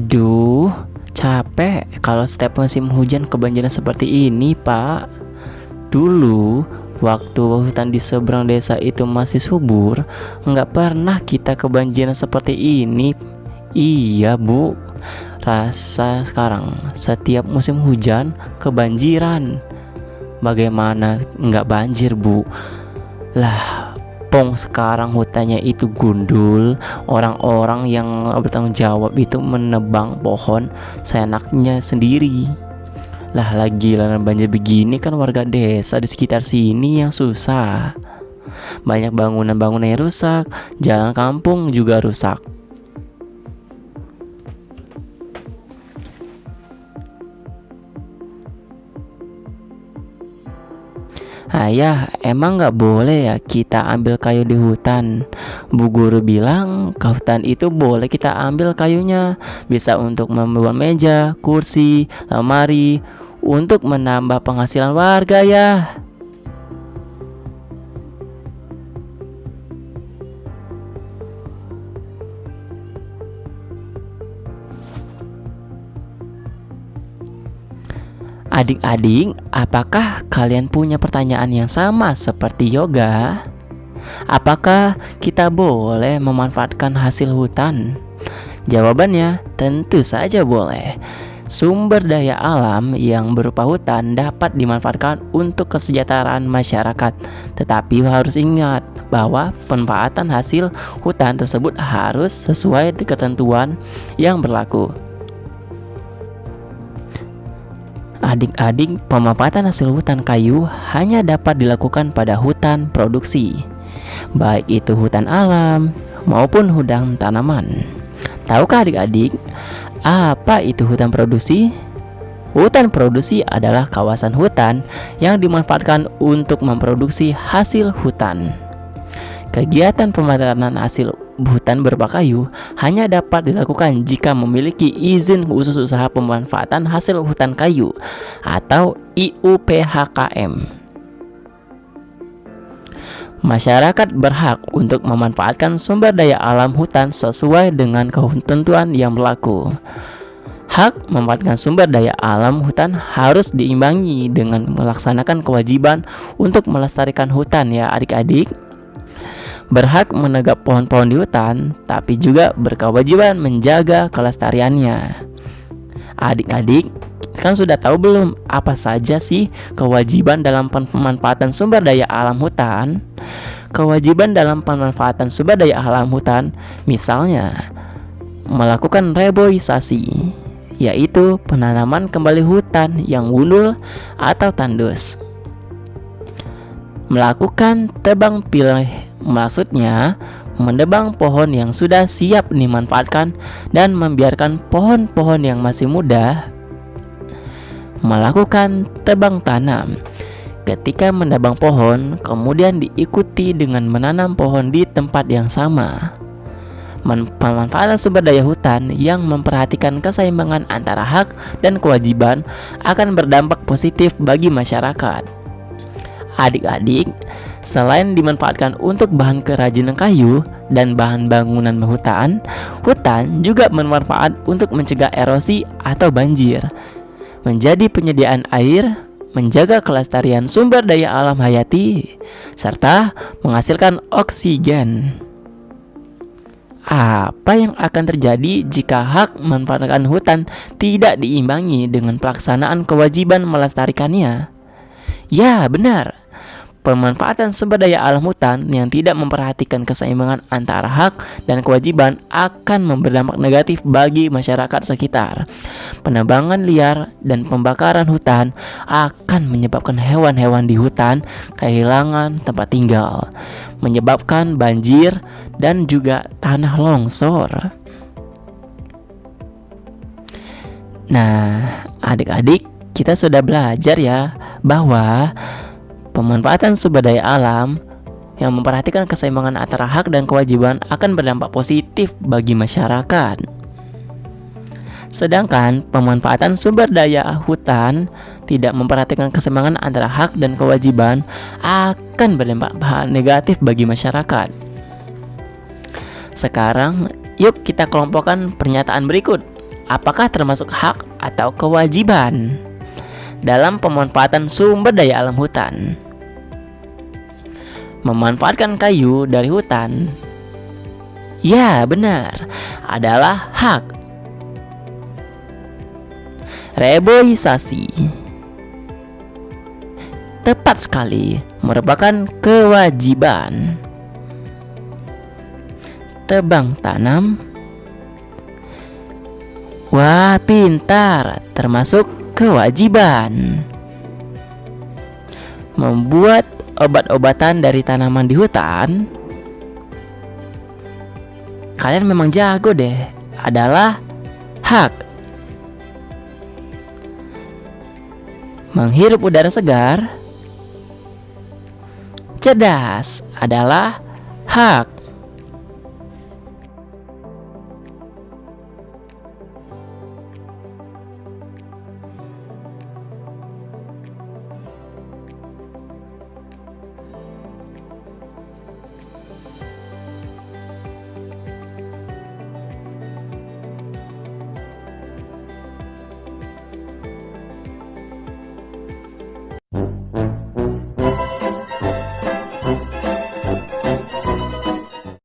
Aduh, capek kalau setiap musim hujan kebanjiran seperti ini, Pak. Dulu, waktu hutan di seberang desa itu masih subur, nggak pernah kita kebanjiran seperti ini. Iya, Bu. Rasa sekarang setiap musim hujan kebanjiran. Bagaimana nggak banjir, Bu? Lah, pong sekarang hutannya itu gundul. Orang-orang yang bertanggung jawab itu menebang pohon seenaknya sendiri. Lah, lagi lana banjir begini kan warga desa di sekitar sini yang susah. Banyak bangunan-bangunan yang rusak, jalan kampung juga rusak. Ayah, emang nggak boleh ya kita ambil kayu di hutan? Bu guru bilang ke hutan itu boleh kita ambil kayunya. Bisa untuk membuat meja, kursi, lemari, untuk menambah penghasilan warga ya. Adik-adik, apakah kalian punya pertanyaan yang sama seperti yoga? Apakah kita boleh memanfaatkan hasil hutan? Jawabannya tentu saja boleh. Sumber daya alam yang berupa hutan dapat dimanfaatkan untuk kesejahteraan masyarakat. Tetapi harus ingat bahwa pemanfaatan hasil hutan tersebut harus sesuai dengan ketentuan yang berlaku. Adik-adik, pemanfaatan hasil hutan kayu hanya dapat dilakukan pada hutan produksi, baik itu hutan alam maupun hutan tanaman. Tahukah adik-adik apa itu hutan produksi? Hutan produksi adalah kawasan hutan yang dimanfaatkan untuk memproduksi hasil hutan. Kegiatan pemanfaatan hasil hutan berupa kayu hanya dapat dilakukan jika memiliki izin khusus usaha pemanfaatan hasil hutan kayu atau IUPHKM. Masyarakat berhak untuk memanfaatkan sumber daya alam hutan sesuai dengan ketentuan yang berlaku. Hak memanfaatkan sumber daya alam hutan harus diimbangi dengan melaksanakan kewajiban untuk melestarikan hutan ya adik-adik. Berhak menegak pohon-pohon di hutan, tapi juga berkewajiban menjaga kelestariannya. Adik-adik, kan sudah tahu belum apa saja sih kewajiban dalam pemanfaatan sumber daya alam hutan? Kewajiban dalam pemanfaatan sumber daya alam hutan misalnya melakukan reboisasi, yaitu penanaman kembali hutan yang gundul atau tandus. Melakukan tebang pilih, maksudnya menebang pohon yang sudah siap dimanfaatkan dan membiarkan pohon-pohon yang masih muda. Melakukan tebang tanam, ketika menebang pohon kemudian diikuti dengan menanam pohon di tempat yang sama. Pemanfaatan sumber daya hutan yang memperhatikan keseimbangan antara hak dan kewajiban akan berdampak positif bagi masyarakat. Adik-adik, selain dimanfaatkan untuk bahan kerajinan kayu dan bahan bangunan hutan, hutan juga bermanfaat untuk mencegah erosi atau banjir, menjadi penyediaan air, menjaga kelestarian sumber daya alam hayati, serta menghasilkan oksigen. Apa yang akan terjadi jika hak memanfaatkan hutan tidak diimbangi dengan pelaksanaan kewajiban melestarikannya? Ya, benar. Pemanfaatan sumber daya alam hutan yang tidak memperhatikan keseimbangan antara hak dan kewajiban akan berdampak negatif bagi masyarakat sekitar. Penebangan liar dan pembakaran hutan akan menyebabkan hewan-hewan di hutan kehilangan tempat tinggal, menyebabkan banjir dan juga tanah longsor. Nah, adik-adik, kita sudah belajar ya bahwa pemanfaatan sumber daya alam yang memperhatikan keseimbangan antara hak dan kewajiban akan berdampak positif bagi masyarakat. Sedangkan pemanfaatan sumber daya hutan tidak memperhatikan keseimbangan antara hak dan kewajiban akan berdampak negatif bagi masyarakat. Sekarang, yuk kita kelompokkan pernyataan berikut. apakah termasuk hak atau kewajiban dalam pemanfaatan sumber daya alam hutan? Memanfaatkan kayu dari hutan, ya benar, adalah hak. Reboisasi, tepat sekali, merupakan kewajiban. Tebang tanam, wah pintar, termasuk kewajiban. Membuat obat-obatan dari tanaman di hutan, kalian memang jago deh, adalah hak. Menghirup udara segar, cerdas, adalah hak.